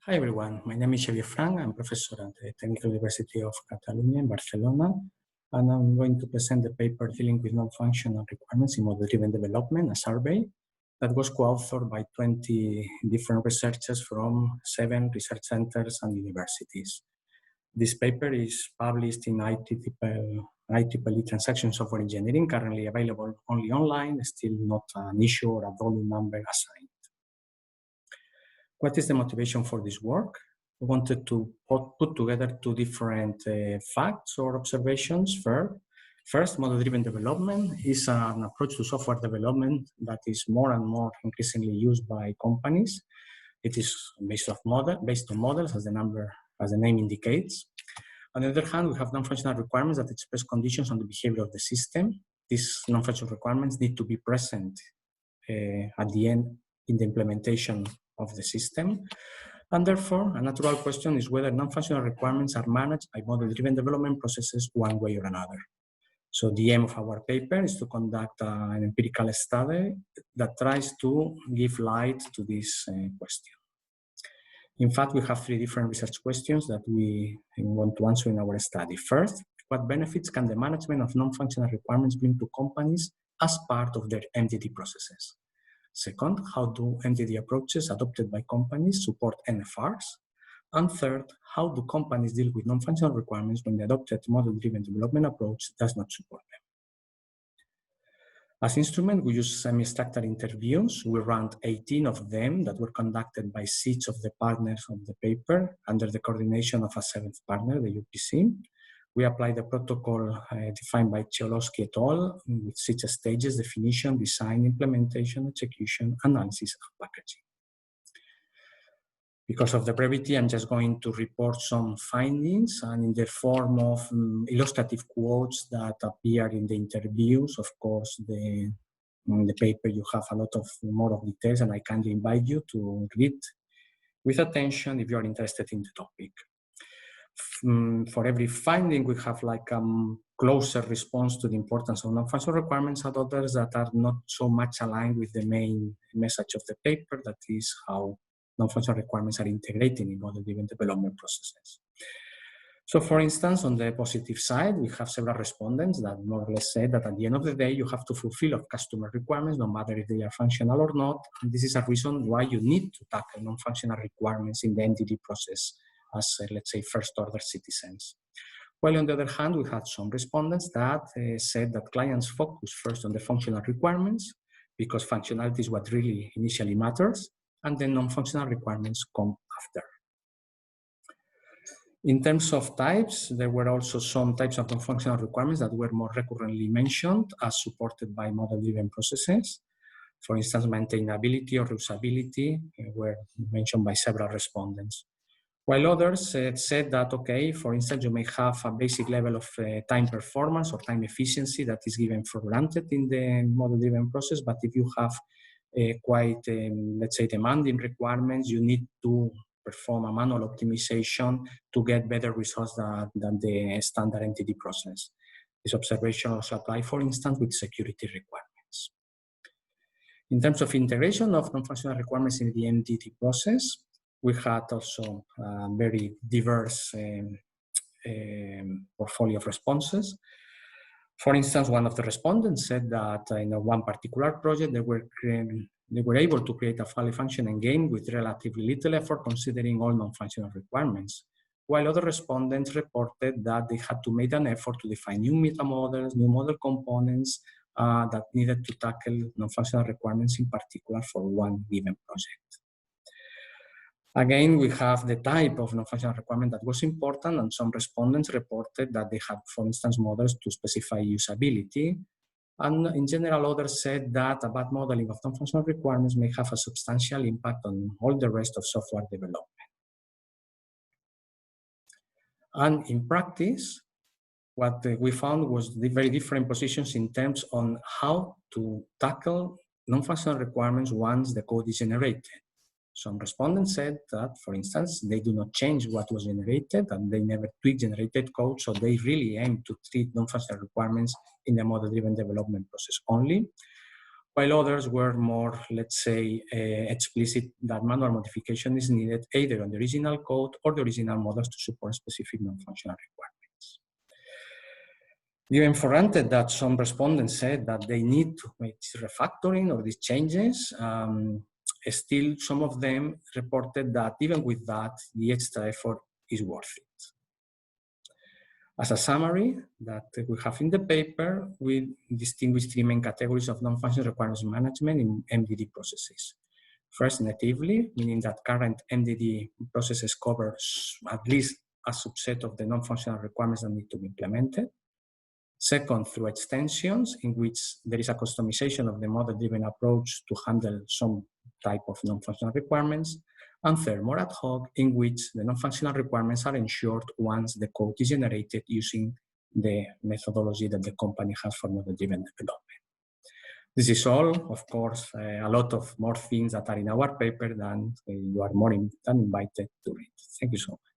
Hi everyone, my name is Xavier Frank. I'm professor at the Technical University of Catalonia in Barcelona, and I'm going to present the paper dealing with non-functional requirements in model-driven development, a survey that was co-authored by 20 different researchers from 7 research centers and universities. This paper is published in IEEE Transaction Software Engineering, currently available only online, still not an issue or a volume number assigned. What is the motivation for this work? We wanted to put together 2 different facts or observations. First, model-driven development is an approach to software development that is more and more increasingly used by companies. It is based on models, as the name indicates. On the other hand, we have non-functional requirements that express conditions on the behavior of the system. These non-functional requirements need to be present at the end in the implementation of the system. And therefore, a natural question is whether non-functional requirements are managed by model-driven development processes one way or another. So the aim of our paper is to conduct an empirical study that tries to give light to this question. In fact, we have 3 different research questions that we want to answer in our study. First, what benefits can the management of non-functional requirements bring to companies as part of their MDD processes? Second, how do MDD approaches adopted by companies support NFRs? And third, how do companies deal with non-functional requirements when the adopted model-driven development approach does not support them? As instrument, we use semi-structured interviews. We ran 18 of them that were conducted by 6 of the partners of the paper under the coordination of a 7th partner, the UPC. We applied the protocol defined by Cholowski et al. With 6 stages: definition, design, implementation, execution, analysis, and packaging. Because of the brevity, I'm just going to report some findings, and in the form of illustrative quotes that appear in the interviews. Of course, in the paper you have a lot of more of details, and I kindly invite you to read with attention if you are interested in the topic. For every finding, we have like a closer response to the importance of non-functional requirements and others that are not so much aligned with the main message of the paper, that is how non-functional requirements are integrated in model-driven development processes. So for instance, on the positive side, we have several respondents that more or less said that at the end of the day, you have to fulfill customer requirements, no matter if they are functional or not. And this is a reason why you need to tackle non-functional requirements in the MDD process as, let's say, first-order citizens. While on the other hand, we had some respondents that said that clients focus first on the functional requirements because functionality is what really initially matters, and then non-functional requirements come after. In terms of types, there were also some types of non-functional requirements that were more recurrently mentioned as supported by model-driven processes. For instance, maintainability or reusability were mentioned by several respondents. While others said that, okay, for instance, you may have a basic level of time performance or time efficiency that is given for granted in the model-driven process, but if you have quite, let's say, demanding requirements, you need to perform a manual optimization to get better results than the standard MDD process. This observation also applies, for instance, with security requirements. In terms of integration of non-functional requirements in the MDD process, we had also a very diverse portfolio of responses. For instance, one of the respondents said that in one particular project, they were able to create a fully functioning game with relatively little effort considering all non-functional requirements. While other respondents reported that they had to make an effort to define new meta models, new model components that needed to tackle non-functional requirements in particular for one given project. Again, we have the type of non-functional requirement that was important, and some respondents reported that they had, for instance, models to specify usability. And in general, others said that a bad modeling of non-functional requirements may have a substantial impact on all the rest of software development. And in practice, what we found was the very different positions in terms on how to tackle non-functional requirements once the code is generated. Some respondents said that, for instance, they do not change what was generated and they never tweak generated code, so they really aim to treat non-functional requirements in the model-driven development process only. while others were more, let's say, explicit that manual modification is needed either on the original code or the original models to support specific non-functional requirements. Given for granted that some respondents said that they need to make this refactoring or these changes, still some of them reported that even with that, the extra effort is worth it. As a summary that we have in the paper, we distinguish three main categories of non-functional requirements management in MDD processes. First, natively, meaning that current MDD processes cover at least a subset of the non-functional requirements that need to be implemented. Second, through extensions, in which there is a customization of the model-driven approach to handle some type of non-functional requirements. And third, more ad hoc, in which the non-functional requirements are ensured once the code is generated using the methodology that the company has for model-driven development. This is all, of course, a lot of more things that are in our paper than you are more than invited to read. Thank you so much.